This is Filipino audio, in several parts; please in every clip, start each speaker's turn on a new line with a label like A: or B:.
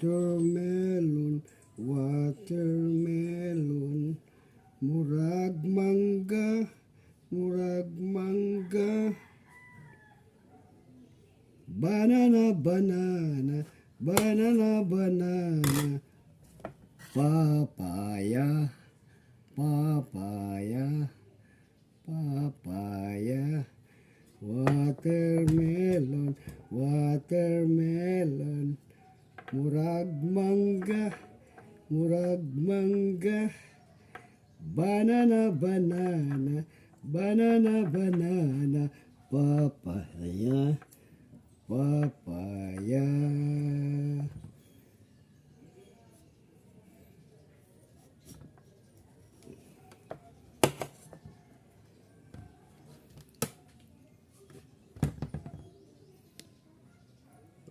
A: Watermelon, watermelon, murag mangga, murag mangga. Banana, banana, banana, banana. Papaya, papaya, papaya. Watermelon, watermelon, murag mangga, murag mangga. Banana, banana, banana, banana. Papaya, papaya.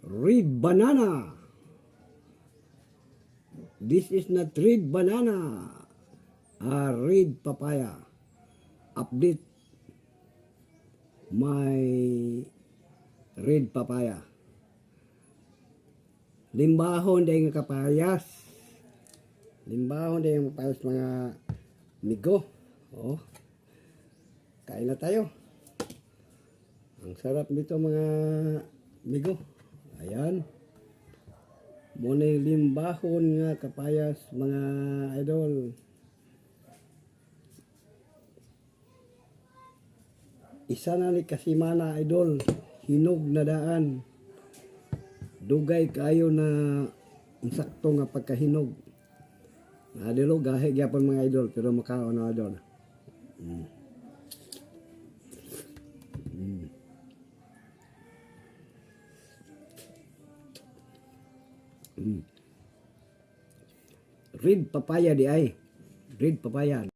A: Red banana. This is not red banana. Red papaya. Update my red papaya. Limbahon dahil nga kapayas. Limbahon dahil nga kapayas mga migo. Oh. Kain na tayo. Ang sarap nito mga migo. Ayan. Muna limbahon nga kapayas mga idol. Isa na ni kasimana idol. Hinog na daan. Dugay kayo na insakto nga pagkahinog. Adilo gahe gyapon mga idol pero makaon na idol. Red papaya di ay. Red papaya.